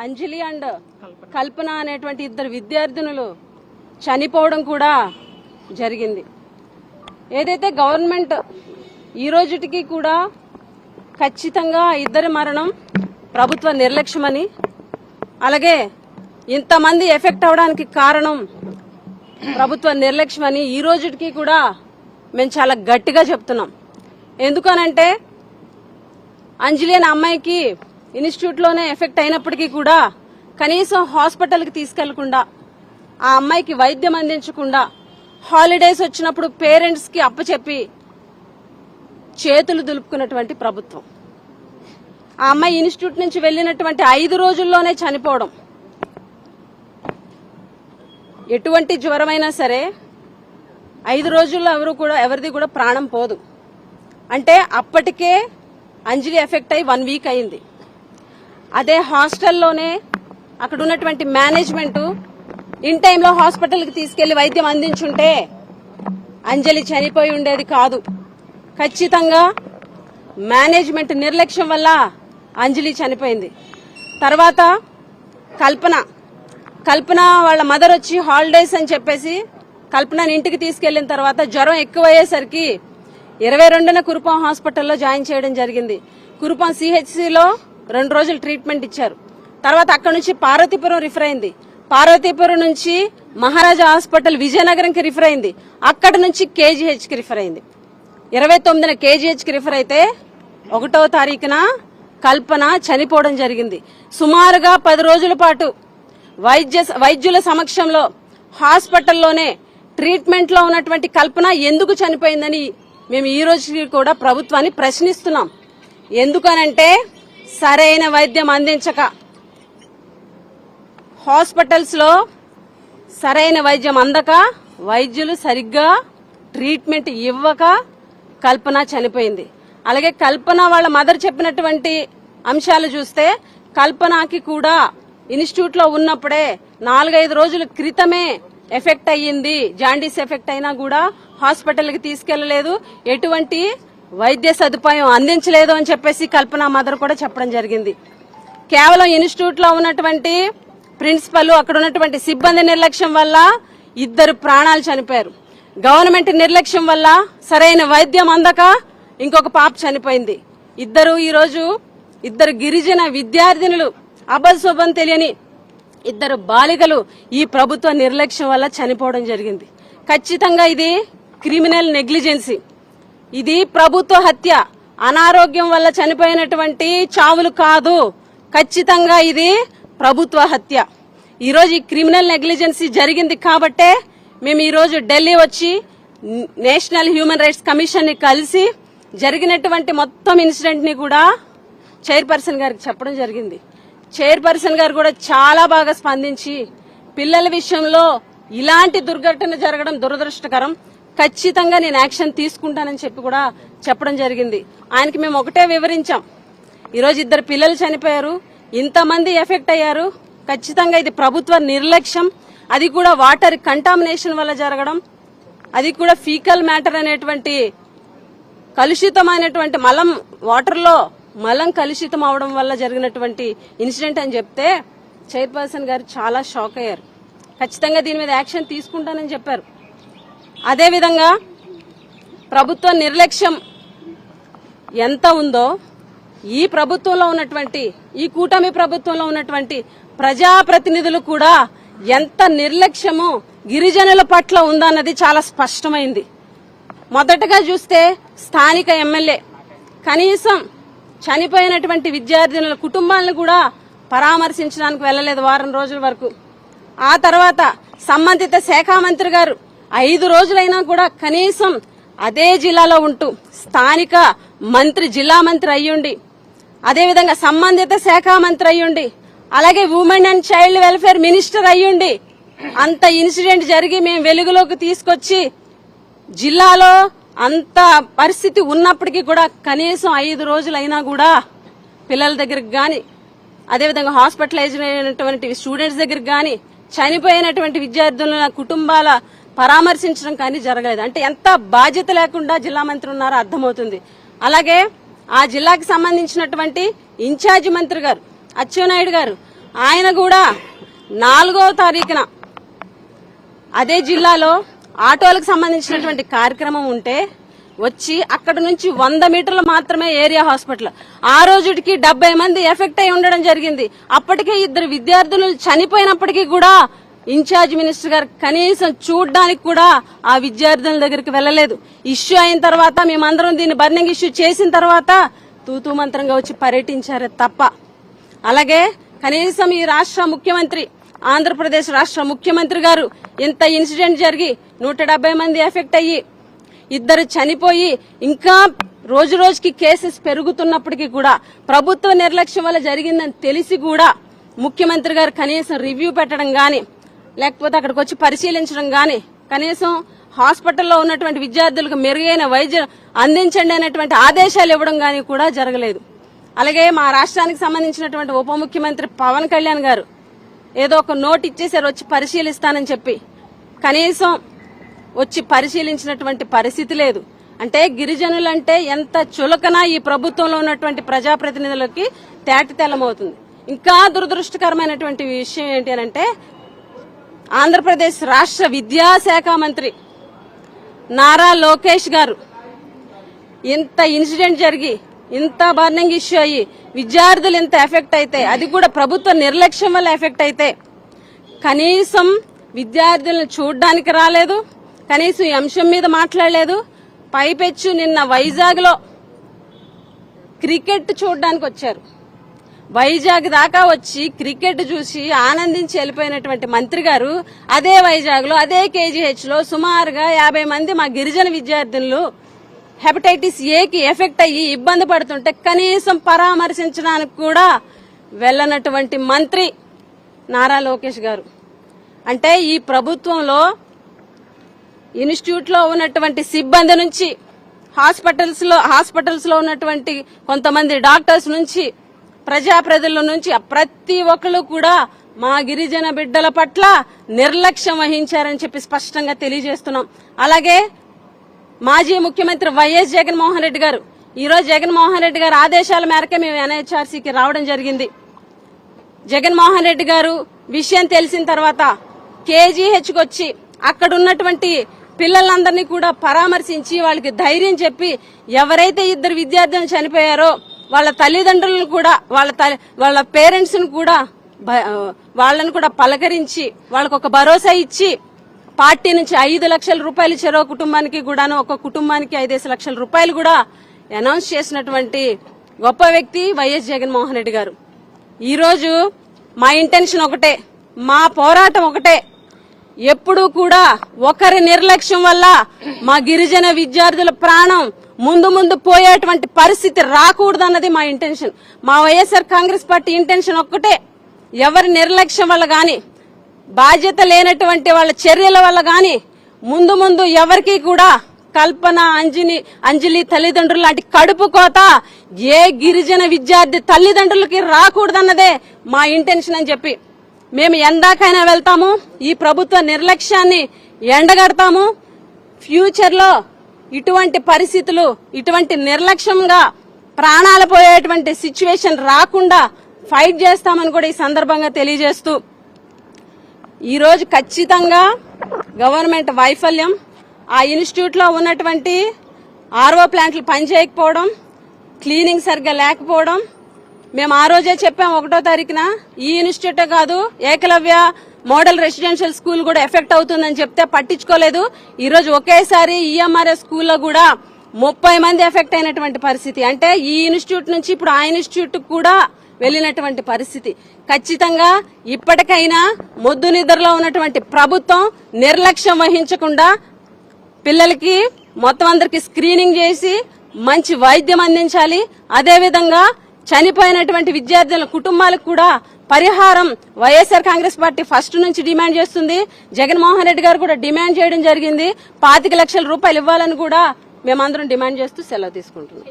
అంజలి and కల్పన అనేటువంటి ఇద్దరు విద్యార్థినులు చనిపోవడం కూడా జరిగింది. ఏదైతే గవర్నమెంట్ ఈ రోజుటికి కూడా ఖచ్చితంగా ఇద్దరి మరణం ప్రభుత్వ నిర్లక్ష్యమని, అలాగే ఇంతమంది ఎఫెక్ట్ అవడానికి కారణం ప్రభుత్వ నిర్లక్ష్యమని ఈ రోజుటికి కూడా మేము చాలా గట్టిగా చెప్తున్నాం. ఎందుకనంటే అంజలి అనే అమ్మాయికి ఇన్స్టిట్యూట్లోనే ఎఫెక్ట్ అయినప్పటికీ కూడా కనీసం హాస్పిటల్కి తీసుకెళ్లకుండా, ఆ అమ్మాయికి వైద్యం అందించకుండా, హాలిడేస్ వచ్చినప్పుడు పేరెంట్స్కి అప్పచెప్పి చేతులు దులుపుకున్నటువంటి ప్రభుత్వం. ఆ అమ్మాయి ఇన్స్టిట్యూట్ నుంచి వెళ్లినటువంటి 5 రోజుల్లోనే చనిపోవడం. ఎటువంటి జ్వరమైనా సరే 5 రోజుల్లో ఎవరిది కూడా ప్రాణం పోదు. అంటే అప్పటికే అంజలి ఎఫెక్ట్ అయి 1 వీక్ అయింది. అదే హాస్టల్లోనే అక్కడ ఉన్నటువంటి మేనేజ్మెంట్ ఇన్ టైంలో హాస్పిటల్కి తీసుకెళ్లి వైద్యం అందించుంటే అంజలి చనిపోయి ఉండేది కాదు. ఖచ్చితంగా మేనేజ్మెంట్ నిర్లక్ష్యం వల్ల అంజలి చనిపోయింది. తర్వాత కల్పన వాళ్ళ మదర్ వచ్చి హాలిడేస్ అని చెప్పేసి కల్పనని ఇంటికి తీసుకెళ్లిన తర్వాత జ్వరం ఎక్కువయ్యేసరికి 22న కురుపాం హాస్పిటల్లో జాయిన్ చేయడం జరిగింది. కురుపాం సిహెచ్సిలో 2 రోజులు ట్రీట్మెంట్ ఇచ్చారు. తర్వాత అక్కడ నుంచి పార్వతీపురం రిఫర్ అయింది. పార్వతీపురం నుంచి మహారాజా హాస్పిటల్ విజయనగరంకి రిఫర్ అయింది. అక్కడ నుంచి కేజీహెచ్కి రిఫర్ అయింది. 29న కేజీహెచ్కి రిఫర్ అయితే 1వ తారీఖున కల్పన చనిపోవడం జరిగింది. సుమారుగా 10 రోజుల పాటు వైద్యుల సమక్షంలో హాస్పిటల్లోనే ట్రీట్మెంట్ లో ఉన్నటువంటి కల్పన ఎందుకు చనిపోయిందని మేము ఈ రోజు కూడా ప్రభుత్వాన్ని ప్రశ్నిస్తున్నాం. ఎందుకనంటే సరైన వైద్యం అందించక, హాస్పిటల్స్ లో సరైన వైద్యం అందక, వైద్యులు సరిగ్గా ట్రీట్మెంట్ ఇవ్వక కల్పన చనిపోయింది. అలాగే కల్పన వాళ్ళ మదర్ చెప్పినటువంటి అంశాలు చూస్తే కల్పనకి కూడా ఇన్స్టిట్యూట్ లో ఉన్నప్పుడే 4-5 రోజుల క్రితమే ఎఫెక్ట్ అయ్యింది. జాండీస్ ఎఫెక్ట్ అయినా కూడా హాస్పిటల్ కి తీసుకెళ్లలేదు, ఎటువంటి వైద్య సదుపాయం అందించలేదు అని చెప్పేసి కల్పన మదర్ కూడా చెప్పడం జరిగింది. కేవలం ఇన్స్టిట్యూట్ లో ఉన్నటువంటి ప్రిన్సిపల్, అక్కడ ఉన్నటువంటి సిబ్బంది నిర్లక్ష్యం వల్ల 2 ప్రాణాలు చనిపోయారు. గవర్నమెంట్ నిర్లక్ష్యం వల్ల సరైన వైద్యం అందక ఇంకొక పాప చనిపోయింది. ఈ రోజు 2 గిరిజన విద్యార్థినులు, అబద్ధం తెలియని 2 బాలికలు ఈ ప్రభుత్వ నిర్లక్ష్యం వల్ల చనిపోవడం జరిగింది. ఖచ్చితంగా ఇది క్రిమినల్ నెగ్లిజెన్సీ, ఇది ప్రభుత్వ హత్య. అనారోగ్యం వల్ల చనిపోయినటువంటి చావులు కాదు, ఖచ్చితంగా ఇది ప్రభుత్వ హత్య. ఈ రోజు ఈ క్రిమినల్ నెగ్లిజెన్సీ జరిగింది కాబట్టే మేము ఈ రోజు ఢిల్లీ వచ్చి నేషనల్ హ్యూమన్ రైట్స్ కమిషన్ ని కలిసి జరిగినటువంటి మొత్తం ఇన్సిడెంట్ ని కూడా చైర్పర్సన్ గారికి చెప్పడం జరిగింది. చైర్పర్సన్ గారు కూడా చాలా బాగా స్పందించి పిల్లల విషయంలో ఇలాంటి దుర్ఘటన జరగడం దురదృష్టకరం, ఖచ్చితంగా నేను యాక్షన్ తీసుకుంటానని చెప్పి కూడా చెప్పడం జరిగింది. ఆయనకి మేము ఒకటే వివరించాం, ఈరోజు 2 పిల్లలు చనిపోయారు, ఇంతమంది ఎఫెక్ట్ అయ్యారు, ఖచ్చితంగా ఇది ప్రభుత్వ నిర్లక్ష్యం, అది కూడా వాటర్ కంటామినేషన్ వల్ల జరగడం, అది కూడా ఫీకల్ మ్యాటర్ అనేటువంటి కలుషితమైనటువంటి మలం, వాటర్ లో మలం కలుషితం అవడం వల్ల జరిగినటువంటి ఇన్సిడెంట్ అని చెప్తే చైర్పర్సన్ గారు చాలా షాక్ అయ్యారు. ఖచ్చితంగా దీని మీద యాక్షన్ తీసుకుంటానని చెప్పారు. అదేవిధంగా ప్రభుత్వ నిర్లక్ష్యం ఎంత ఉందో ఈ ప్రభుత్వంలో ఉన్నటువంటి, ఈ కూటమి ప్రభుత్వంలో ఉన్నటువంటి ప్రజాప్రతినిధులు కూడా ఎంత నిర్లక్ష్యము గిరిజనుల పట్ల ఉందన్నది చాలా స్పష్టమైంది. మొదటగా చూస్తే స్థానిక ఎమ్మెల్యే కనీసం చనిపోయినటువంటి విద్యార్థినుల కుటుంబాలను కూడా పరామర్శించడానికి వెళ్లలేదు 1 రోజుల వరకు. ఆ తర్వాత సంబంధిత శాఖ మంత్రి గారు 5 రోజులైనా కూడా కనీసం అదే జిల్లాలో ఉంటూ స్థానిక మంత్రి, జిల్లా మంత్రి అయ్యుండి, అదేవిధంగా సంబంధిత శాఖ మంత్రి అయ్యుండి, అలాగే women and child welfare minister అయ్యుండి, అంత ఇన్సిడెంట్ జరిగి మేము వెలుగులోకి తీసుకొచ్చి జిల్లాలో అంత పరిస్థితి ఉన్నప్పటికీ కూడా కనీసం 5 రోజులైనా కూడా పిల్లల దగ్గరికి గాని, అదేవిధంగా హాస్పిటలైజ్ అయినటువంటి స్టూడెంట్స్ దగ్గరికి గాని, చనిపోయినటువంటి విద్యార్థుల కుటుంబాల పరామర్శించడం కానీ జరగలేదు. అంటే ఎంత బాధ్యత లేకుండా జిల్లా మంత్రి ఉన్నారో అర్థమవుతుంది. అలాగే ఆ జిల్లాకి సంబంధించినటువంటి ఇన్ఛార్జి మంత్రి గారు అచ్చెన్నాయుడు గారు ఆయన కూడా 4వ తారీఖున అదే జిల్లాలో ఆటోలకు సంబంధించినటువంటి కార్యక్రమం ఉంటే వచ్చి అక్కడ నుంచి 100 మీటర్లు మాత్రమే ఏరియా హాస్పిటల్. ఆ రోజుకి 70 మంది ఎఫెక్ట్ అయి ఉండడం జరిగింది. అప్పటికే 2 విద్యార్థులు చనిపోయినప్పటికీ కూడా ఇన్ఛార్జ్ మినిస్టర్ గారు కనీసం చూడ్డానికి కూడా ఆ విద్యార్థుల దగ్గరికి వెళ్లలేదు. ఇష్యూ అయిన తర్వాత మేమందరం దీన్ని బర్నింగ్ ఇష్యూ చేసిన తర్వాత తూతూ మంత్రంగా వచ్చి పర్యటించారే తప్ప, అలాగే కనీసం ఈ రాష్ట్ర ముఖ్యమంత్రి, ఆంధ్రప్రదేశ్ రాష్ట్ర ముఖ్యమంత్రి గారు ఇంత ఇన్సిడెంట్ జరిగి 170 మంది ఎఫెక్ట్ అయ్యి 2 చనిపోయి ఇంకా రోజు రోజుకి కేసెస్ పెరుగుతున్నప్పటికీ కూడా ప్రభుత్వ నిర్లక్ష్యం వల్ల జరిగిందని తెలిసి కూడా ముఖ్యమంత్రి గారు కనీసం రివ్యూ పెట్టడం గాని, లేకపోతే అక్కడికి వచ్చి పరిశీలించడం గాని, కనీసం హాస్పిటల్లో ఉన్నటువంటి విద్యార్థులకు మెరుగైన వైద్యం అందించండి అనేటువంటి ఆదేశాలు ఇవ్వడం గాని కూడా జరగలేదు. అలాగే మా రాష్ట్రానికి సంబంధించినటువంటి ఉప ముఖ్యమంత్రి పవన్ కళ్యాణ్ గారు ఏదో ఒక నోట్ ఇచ్చేసారు వచ్చి పరిశీలిస్తానని చెప్పి, కనీసం వచ్చి పరిశీలించినటువంటి పరిస్థితి లేదు. అంటే గిరిజనులంటే ఎంత చులకన ఈ ప్రభుత్వంలో ఉన్నటువంటి ప్రజాప్రతినిధులకి తేటతెల్లమవుతుంది. ఇంకా దురదృష్టకరమైనటువంటి విషయం ఏంటి అంటే, ఆంధ్రప్రదేశ్ రాష్ట్ర విద్యాశాఖ మంత్రి నారా లోకేష్ గారు ఇంత ఇన్సిడెంట్ జరిగి ఇంత బర్నింగ్ ఇష్యూ అయ్యి విద్యార్థులు ఇంత ఎఫెక్ట్ అయితే, అది కూడా ప్రభుత్వ నిర్లక్ష్యం వల్ల ఎఫెక్ట్ అయితే కనీసం విద్యార్థులను చూడ్డానికి రాలేదు, కనీసం ఈ అంశం మీద మాట్లాడలేదు. పైపెచ్చు నిన్న వైజాగ్ లో క్రికెట్ చూడడానికి వచ్చారు. వైజాగ్ దాకా వచ్చి క్రికెట్ చూసి ఆనందించి వెళ్ళిపోయినటువంటి మంత్రి గారు అదే వైజాగ్ లో అదే కేజీహెచ్ లో సుమారుగా 50 మంది మా గిరిజన విద్యార్థులు హెపటైటిస్ ఏకి ఎఫెక్ట్ అయ్యి ఇబ్బంది పడుతుంటే కనీసం పరామర్శించడానికి కూడా వెళ్లనటువంటి మంత్రి నారా లోకేష్ గారు. అంటే ఈ ప్రభుత్వంలో ఇన్స్టిట్యూట్ లో ఉన్నటువంటి సిబ్బంది నుంచి హాస్పిటల్స్ లో ఉన్నటువంటి కొంతమంది డాక్టర్స్ నుంచి ప్రజాప్రతినిధుల నుంచి ప్రతి ఒక్కరు కూడా మా గిరిజన బిడ్డల పట్ల నిర్లక్ష్యం వహించారని చెప్పి స్పష్టంగా తెలియజేస్తున్నాం. అలాగే మాజీ ముఖ్యమంత్రి వైఎస్ జగన్మోహన్ రెడ్డి గారు, ఈ రోజు జగన్మోహన్ రెడ్డి గారి ఆదేశాల మేరకే మేము ఎన్హెచ్ఆర్సీకి రావడం జరిగింది. జగన్మోహన్ రెడ్డి గారు విషయం తెలిసిన తర్వాత కేజీహెచ్కి వచ్చి అక్కడ ఉన్నటువంటి పిల్లలందరినీ కూడా పరామర్శించి వాళ్ళకి ధైర్యం చెప్పి, ఎవరైతే 2 విద్యార్థులు చనిపోయారో వాళ్ళ తల్లిదండ్రులను కూడా వాళ్ళ పేరెంట్స్ ను కూడా వాళ్ళని కూడా పలకరించి వాళ్ళకు ఒక భరోసా ఇచ్చి పార్టీ నుంచి 5 లక్షల రూపాయలు చెరో కుటుంబానికి కూడాను, ఒక కుటుంబానికి 5 లక్షల రూపాయలు కూడా అనౌన్స్ చేసినటువంటి గొప్ప వ్యక్తి వైఎస్ జగన్మోహన్ రెడ్డి గారు. ఈ రోజు మా ఇంటెన్షన్ ఒకటే, మా పోరాటం ఒకటే, ఎప్పుడూ కూడా ఒకరి నిర్లక్ష్యం వల్ల మా గిరిజన విద్యార్థుల ప్రాణం ముందు పోయేటువంటి పరిస్థితి రాకూడదన్నది మా ఇంటెన్షన్. మా వైఎస్ఆర్ కాంగ్రెస్ పార్టీ ఇంటెన్షన్ ఒక్కటే, ఎవరి నిర్లక్ష్యం వల్ల గాని, బాధ్యత లేనటువంటి వాళ్ళ చర్యల వల్ల గాని ముందు ఎవరికి కూడా కల్పన, అంజలి తల్లిదండ్రులు లాంటి కడుపు కోత ఏ గిరిజన విద్యార్థి తల్లిదండ్రులకి రాకూడదన్నదే మా ఇంటెన్షన్ అని చెప్పి మేము ఎందాకైనా వెళ్తాము. ఈ ప్రభుత్వ నిర్లక్ష్యాన్ని ఎండగడతాము. ఫ్యూచర్ లో ఇటువంటి పరిస్థితులు, ఇటువంటి నిర్లక్ష్యంగా ప్రాణాలు పోయేటువంటి సిచ్యువేషన్ రాకుండా ఫైట్ చేస్తామని కూడా ఈ సందర్భంగా తెలియజేస్తూ, ఈ రోజు ఖచ్చితంగా గవర్నమెంట్ వైఫల్యం, ఆ ఇన్స్టిట్యూట్ లో ఉన్నటువంటి ఆర్ఓ ప్లాంట్లు పనిచేయకపోవడం, క్లీనింగ్ సరిగ్గా లేకపోవడం, మేము ఆ రోజే చెప్పాం 1వ తారీఖున ఈ ఇన్స్టిట్యూటే కాదు ఏకలవ్య మోడల్ రెసిడెన్షియల్ స్కూల్ కూడా ఎఫెక్ట్ అవుతుందని చెప్తే పట్టించుకోలేదు. ఈ రోజు ఒకేసారి ఈఎంఆర్ఎస్ స్కూల్లో కూడా 30 మంది ఎఫెక్ట్ అయినటువంటి పరిస్థితి. అంటే ఈ ఇన్స్టిట్యూట్ నుంచి ఇప్పుడు ఆ ఇన్స్టిట్యూట్ కూడా వెళ్లినటువంటి పరిస్థితి. ఖచ్చితంగా ఇప్పటికైనా మొద్దు నిద్రలో ఉన్నటువంటి ప్రభుత్వం నిర్లక్ష్యం వహించకుండా పిల్లలకి మొత్తం అందరికి స్క్రీనింగ్ చేసి మంచి వైద్యం అందించాలి. అదేవిధంగా చనిపోయినటువంటి విద్యార్థుల కుటుంబాలకు కూడా పరిహారం వైఎస్ఆర్ కాంగ్రెస్ పార్టీ ఫస్ట్ నుంచి డిమాండ్ చేస్తుంది. జగన్మోహన్ రెడ్డి గారు కూడా డిమాండ్ చేయడం జరిగింది. 25 లక్షల రూపాయలు ఇవ్వాలని కూడా మేమందరం డిమాండ్ చేస్తూ సెలవు తీసుకుంటున్నాం.